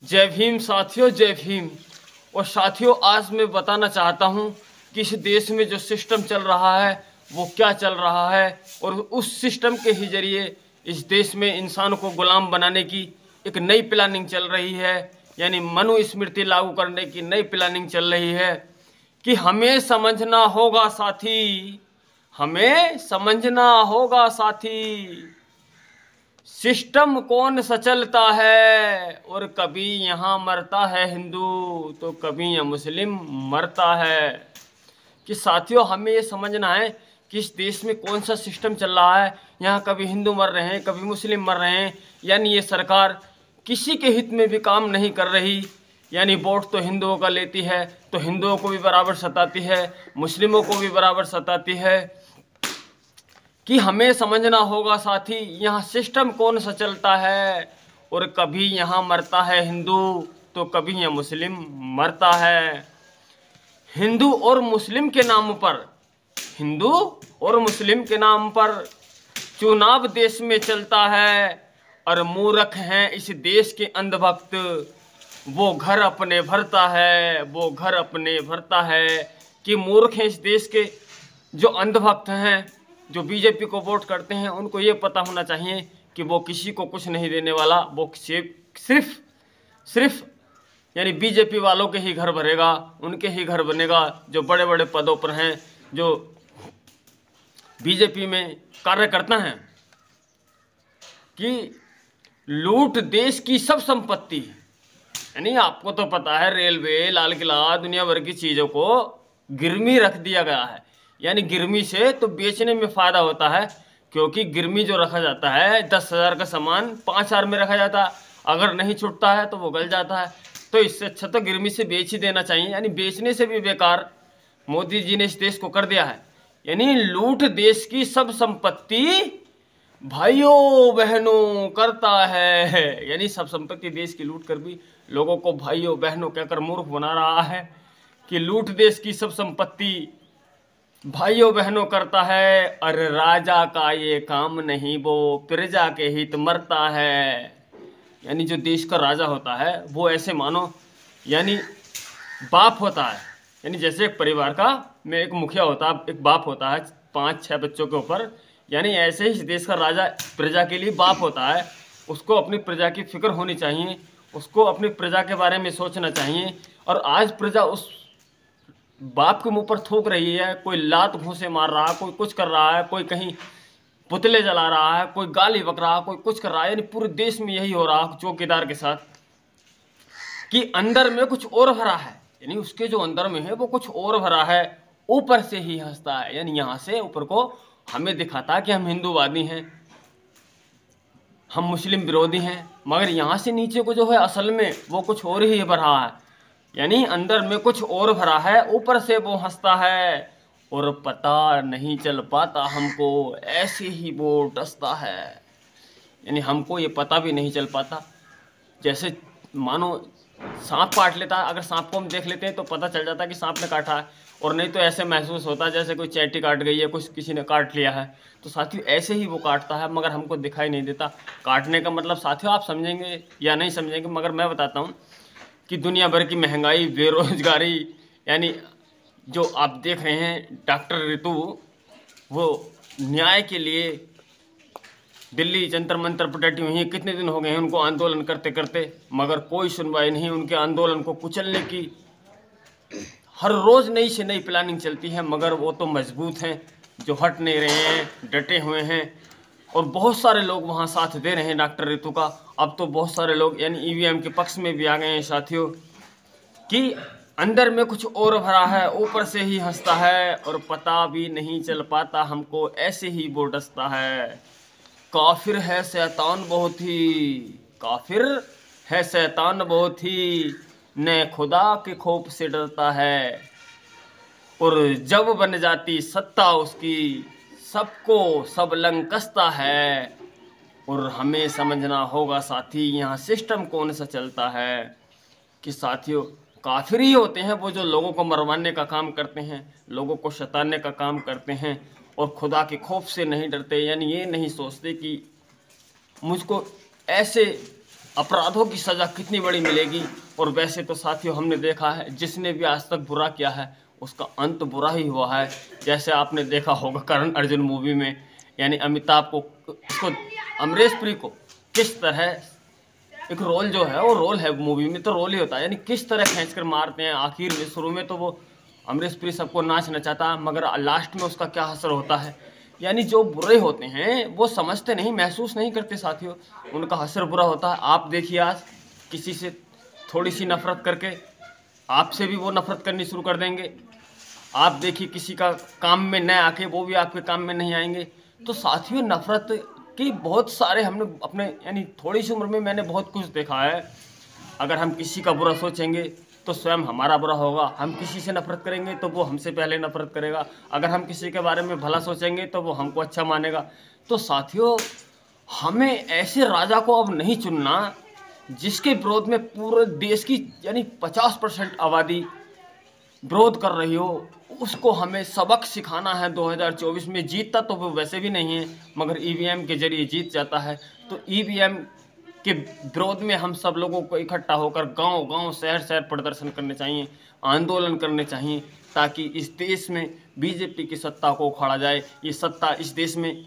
जय भीम साथियों, जय भीम। और साथियों, आज मैं बताना चाहता हूँ कि इस देश में जो सिस्टम चल रहा है वो क्या चल रहा है, और उस सिस्टम के ही जरिए इस देश में इंसान को गुलाम बनाने की एक नई प्लानिंग चल रही है। यानी मनुस्मृति लागू करने की नई प्लानिंग चल रही है कि हमें समझना होगा साथी, हमें समझना होगा साथी, सिस्टम कौन सा चलता है। और कभी यहाँ मरता है हिंदू तो कभी यहाँ मुस्लिम मरता है। कि साथियों, हमें ये समझना है कि इस देश में कौन सा सिस्टम चल रहा है। यहाँ कभी हिंदू मर रहे हैं, कभी मुस्लिम मर रहे हैं। यानी ये सरकार किसी के हित में भी काम नहीं कर रही। यानी वोट तो हिंदुओं का लेती है तो हिंदुओं को भी बराबर सताती है, मुस्लिमों को भी बराबर सताती है। कि हमें समझना होगा साथी, यहाँ सिस्टम कौन सा चलता है। और कभी यहाँ मरता है हिंदू तो कभी यहाँ मुस्लिम मरता है। हिंदू और मुस्लिम के नाम पर, हिंदू और मुस्लिम के नाम पर चुनाव देश में चलता है। और मूर्ख हैं इस देश के अंधभक्त, वो घर अपने भरता है, वो घर अपने भरता है। कि मूर्ख हैं इस देश के जो अंधभक्त हैं, जो बीजेपी को वोट करते हैं, उनको ये पता होना चाहिए कि वो किसी को कुछ नहीं देने वाला। वो सिर्फ यानी बीजेपी वालों के ही घर भरेगा, उनके ही घर बनेगा जो बड़े बड़े पदों पर हैं, जो बीजेपी में कार्य करता है। कि लूट देश की सब संपत्ति, यानी आपको तो पता है रेलवे, लाल किला, दुनिया भर की चीज़ों को गिरवी रख दिया गया है। यानी गिरवी से तो बेचने में फ़ायदा होता है, क्योंकि गिरवी जो रखा जाता है 10,000 का सामान 5,000 में रखा जाता है, अगर नहीं छुटता है तो वो गल जाता है। तो इससे अच्छा तो गिरवी से बेच ही देना चाहिए। यानी बेचने से भी बेकार मोदी जी ने इस देश को कर दिया है। यानी लूट देश की सब संपत्ति भाइयों बहनों करता है। यानी सब संपत्ति देश की लूट कर भी लोगों को भाइयों बहनों कहकर मूर्ख बना रहा है। कि लूट देश की सब संपत्ति भाइयों बहनों करता है, और राजा का ये काम नहीं, वो प्रजा के हित मरता है। यानी जो देश का राजा होता है वो ऐसे मानो यानी बाप होता है। यानी जैसे एक परिवार का में एक मुखिया होता है, एक बाप होता है 5-6 बच्चों के ऊपर। यानी ऐसे ही इस देश का राजा प्रजा के लिए बाप होता है। उसको अपनी प्रजा की फिक्र होनी चाहिए, उसको अपनी प्रजा के बारे में सोचना चाहिए। और आज प्रजा उस बाप के मुंह पर थूक रही है। कोई लात घूंसे मार रहा है, कोई कुछ कर रहा है, कोई कहीं पुतले जला रहा है, कोई गाली बक रहा है, कोई कुछ कर रहा है। यानी पूरे देश में यही हो रहा है चौकीदार के साथ। कि अंदर में कुछ और भरा है, यानी उसके जो अंदर में है वो कुछ और भरा है, ऊपर से ही हंसता है। यानी यहाँ से ऊपर को हमें दिखाता है कि हम हिंदूवादी हैं, हम मुस्लिम विरोधी हैं, मगर यहाँ से नीचे को जो है असल में वो कुछ और ही भरा है। यानी अंदर में कुछ और भरा है, ऊपर से वो हंसता है। और पता नहीं चल पाता हमको, ऐसे ही वो डसता है। यानी हमको ये पता भी नहीं चल पाता। जैसे मानो सांप काट लेता है, अगर सांप को हम देख लेते हैं तो पता चल जाता है कि सांप ने काटा है, और नहीं तो ऐसे महसूस होता है जैसे कोई चैटी काट गई है, कुछ किसी ने काट लिया है। तो साथियों ऐसे ही वो काटता है, मगर हमको दिखाई नहीं देता। काटने का मतलब साथियों आप समझेंगे या नहीं समझेंगे, मगर मैं बताता हूँ कि दुनिया भर की महंगाई, बेरोजगारी, यानी जो आप देख रहे हैं डॉक्टर ऋतु, वो न्याय के लिए दिल्ली जंतर मंतर पर डटी हुई हैं। कितने दिन हो गए हैं उनको आंदोलन करते करते, मगर कोई सुनवाई नहीं। उनके आंदोलन को कुचलने की हर रोज़ नई से नई प्लानिंग चलती है, मगर वो तो मजबूत हैं, जो हट नहीं रहे हैं, डटे हुए हैं। और बहुत सारे लोग वहाँ साथ दे रहे हैं डॉक्टर ऋतु का। अब तो बहुत सारे लोग यानी ईवीएम के पक्ष में भी आ गए हैं साथियों। कि अंदर में कुछ और भरा है, ऊपर से ही हंसता है, और पता भी नहीं चल पाता हमको, ऐसे ही वो डसता है। काफिर है शैतान बहुत ही, काफिर है शैतान बहुत ही, न खुदा के खौफ से डरता है। और जब बन जाती सत्ता उसकी, सबको सब लंकसता है। और हमें समझना होगा साथी, यहाँ सिस्टम कौन सा चलता है। कि साथियों काफिर ही होते हैं वो जो लोगों को मरवाने का काम करते हैं, लोगों को सताने का काम करते हैं, और खुदा के खौफ से नहीं डरते। यानी ये नहीं सोचते कि मुझको ऐसे अपराधों की सज़ा कितनी बड़ी मिलेगी। और वैसे तो साथियों हमने देखा है जिसने भी आज तक बुरा किया है उसका अंत बुरा ही हुआ है। जैसे आपने देखा होगा करण अर्जुन मूवी में, यानी अमिताभ को इसको अमरीश पुरी को किस तरह एक रोल जो है वो रोल है मूवी में, तो रोल ही होता है, यानी किस तरह खींचकर मारते हैं। आखिर में शुरू में तो वो अमरीश पुरी सबको नाच नचाता, मगर लास्ट में उसका क्या असर होता है। यानी जो बुरे होते हैं वो समझते नहीं, महसूस नहीं करते साथियों, उनका असर बुरा होता है। आप देखिए आज किसी से थोड़ी सी नफरत करके आपसे भी वो नफरत करनी शुरू कर देंगे। आप देखिए किसी का काम में न आके वो भी आपके काम में नहीं आएंगे। तो साथियों नफरत की बहुत सारे हमने अपने यानी थोड़ी सी उम्र में मैंने बहुत कुछ देखा है। अगर हम किसी का बुरा सोचेंगे तो स्वयं हमारा बुरा होगा, हम किसी से नफरत करेंगे तो वो हमसे पहले नफरत करेगा, अगर हम किसी के बारे में भला सोचेंगे तो वो हमको अच्छा मानेगा। तो साथियों हमें ऐसे राजा को अब नहीं चुनना जिसके विरोध में पूरे देश की यानी 50% आबादी विरोध कर रही हो। उसको हमें सबक सिखाना है 2024 में। जीतता तो वो वैसे भी नहीं है, मगर ईवीएम के जरिए जीत जाता है। तो ईवीएम के विरोध में हम सब लोगों को इकट्ठा होकर गांव गांव शहर शहर प्रदर्शन करने चाहिए, आंदोलन करने चाहिए, ताकि इस देश में बीजेपी की सत्ता को उखाड़ा जाए। ये सत्ता इस देश में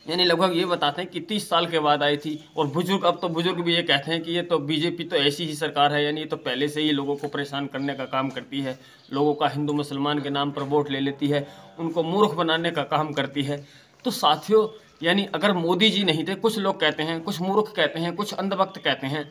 यानी लगभग ये बताते हैं कि 30 साल के बाद आई थी। और बुजुर्ग अब तो बुजुर्ग भी ये कहते हैं कि ये तो बीजेपी तो ऐसी ही सरकार है, यानी ये तो पहले से ही लोगों को परेशान करने का काम करती है, लोगों का हिंदू मुसलमान के नाम पर वोट ले लेती है, उनको मूर्ख बनाने का काम करती है। तो साथियों यानी अगर मोदी जी नहीं थे, कुछ लोग कहते हैं, कुछ मूर्ख कहते हैं, कुछ अंधभक्त कहते हैं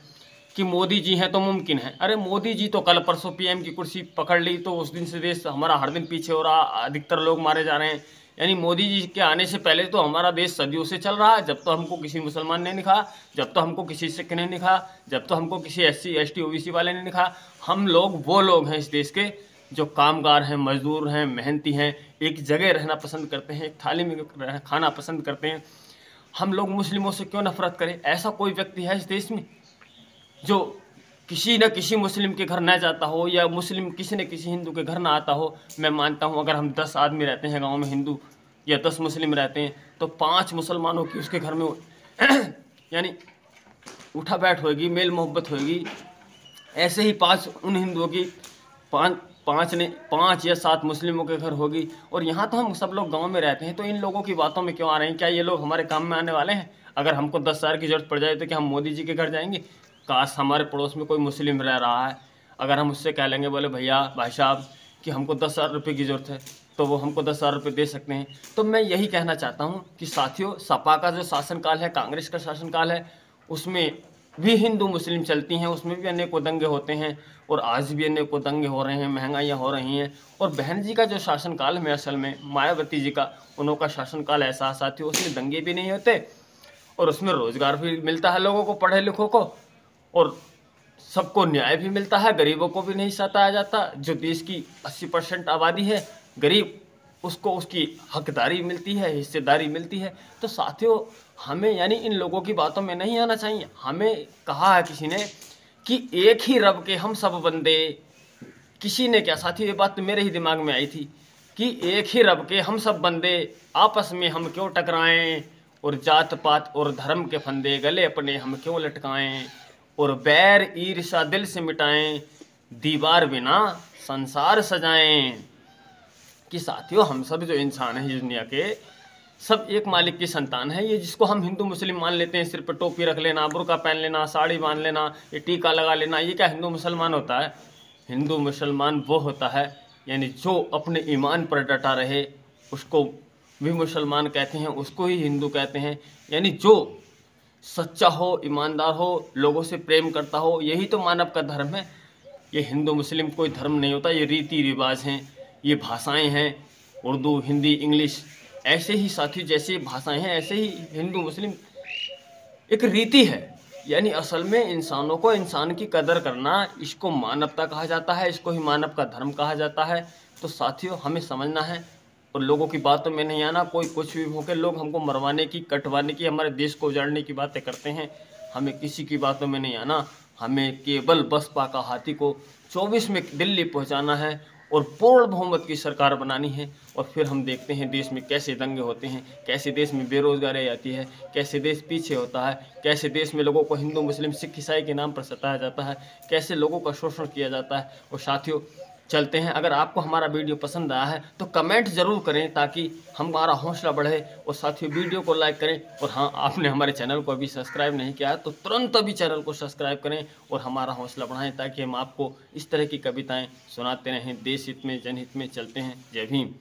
कि मोदी जी हैं तो मुमकिन है। अरे मोदी जी तो कल परसों पीएम की कुर्सी पकड़ ली तो उस दिन से देश हमारा हर दिन पीछे हो रहा, अधिकतर लोग मारे जा रहे हैं। यानी मोदी जी के आने से पहले तो हमारा देश सदियों से चल रहा है, जब तो हमको किसी मुसलमान ने नहीं कहा, जब तो हमको किसी सिख ने नहीं कहा, जब तो हमको किसी SC ST OBC वाले ने नहीं कहा। हम लोग वो लोग हैं इस देश के जो कामगार हैं, मजदूर हैं, मेहनती हैं, एक जगह रहना पसंद करते हैं, एक थाली में खाना पसंद करते हैं। हम लोग मुस्लिमों से क्यों नफरत करें? ऐसा कोई व्यक्ति है इस देश में जो किसी न किसी मुस्लिम के घर न जाता हो या मुस्लिम किसी न किसी हिंदू के घर ना आता हो? मैं मानता हूँ अगर हम 10 आदमी रहते हैं गांव में हिंदू या 10 मुस्लिम रहते हैं तो 5 मुसलमानों की उसके घर में यानी उठा बैठ होगी, मेल मोहब्बत होगी। ऐसे ही 5 उन हिंदुओं की 5 या 7 मुस्लिमों के घर होगी। और यहाँ तो हम सब लोग गांव में रहते हैं, तो इन लोगों की बातों में क्यों आ रहे हैं? क्या ये लोग हमारे काम में आने वाले हैं? अगर हमको 10 हज़ार की जरूरत पड़ जाए तो क्या हम मोदी जी के घर जाएंगे? काश हमारे पड़ोस में कोई मुस्लिम रह रहा है, अगर हम उससे कह लेंगे बोले भैया भाई साहब कि हमको 10,000 रुपये की ज़रूरत है, तो वो हमको 10,000 रुपये दे सकते हैं। तो मैं यही कहना चाहता हूँ कि साथियों सपा का जो शासनकाल है, कांग्रेस का शासनकाल है, उसमें भी हिंदू मुस्लिम चलती हैं, उसमें भी अनेकों दंगे होते हैं और आज भी अनेकों दंगे हो रहे हैं, महंगाइयाँ हो रही हैं। और बहन जी का जो शासनकाल है असल में मायावती जी का, उनका शासनकाल ऐसा है साथियों, उसमें दंगे भी नहीं होते और उसमें रोजगार भी मिलता है लोगों को, पढ़े लिखों को, और सबको न्याय भी मिलता है, गरीबों को भी नहीं सताया जाता। जो देश की 80% आबादी है गरीब, उसको उसकी हकदारी मिलती है, हिस्सेदारी मिलती है। तो साथियों हमें यानी इन लोगों की बातों में नहीं आना चाहिए। हमें कहा है किसी ने कि एक ही रब के हम सब बंदे, किसी ने क्या साथियों, ये बात तो मेरे ही दिमाग में आई थी कि एक ही रब के हम सब बंदे, आपस में हम क्यों टकराएं, और जात पात और धर्म के फंदे गले अपने हम क्यों लटकाएं, और बैर ईर्ष्या दिल से मिटाएं, दीवार बिना संसार सजाएं। कि साथियों हम सब जो इंसान हैं इस दुनिया के, सब एक मालिक की संतान है। ये जिसको हम हिंदू मुस्लिम मान लेते हैं, सिर पर टोपी रख लेना, बुर्का पहन लेना, साड़ी बांध लेना, ये टीका लगा लेना, ये क्या हिंदू मुसलमान होता है? हिंदू मुसलमान वो होता है यानी जो अपने ईमान पर डटा रहे, उसको भी मुसलमान कहते हैं, उसको ही हिंदू कहते हैं। यानी जो सच्चा हो, ईमानदार हो, लोगों से प्रेम करता हो, यही तो मानव का धर्म है। ये हिंदू मुस्लिम कोई धर्म नहीं होता, ये रीति रिवाज हैं, ये भाषाएं हैं, उर्दू हिंदी इंग्लिश, ऐसे ही साथी जैसे भाषाएं हैं ऐसे ही हिंदू मुस्लिम एक रीति है। यानी असल में इंसानों को इंसान की कदर करना, इसको मानवता कहा जाता है, इसको ही मानव का धर्म कहा जाता है। तो साथियों हमें समझना है और लोगों की बातों में नहीं आना। कोई कुछ भी होकर लोग हमको मरवाने की, कटवाने की, हमारे देश को उजाड़ने की बातें करते हैं, हमें किसी की बातों में नहीं आना। हमें केवल बसपा का हाथी को 24 में दिल्ली पहुंचाना है और पूर्ण बहुमत की सरकार बनानी है। और फिर हम देखते हैं देश में कैसे दंगे होते हैं, कैसे देश में बेरोजगारी आती है, कैसे देश पीछे होता है, कैसे देश में लोगों को हिंदू मुस्लिम सिख ईसाई के नाम पर सताया जाता है, कैसे लोगों का शोषण किया जाता है। और साथियों चलते हैं, अगर आपको हमारा वीडियो पसंद आया है तो कमेंट ज़रूर करें ताकि हमारा हौसला बढ़े। और साथियों वीडियो को लाइक करें। और हाँ, आपने हमारे चैनल को अभी सब्सक्राइब नहीं किया है तो तुरंत अभी चैनल को सब्सक्राइब करें और हमारा हौसला बढ़ाएं ताकि हम आपको इस तरह की कविताएं सुनाते रहें। देश हित में जनहित में चलते हैं। जय भीम।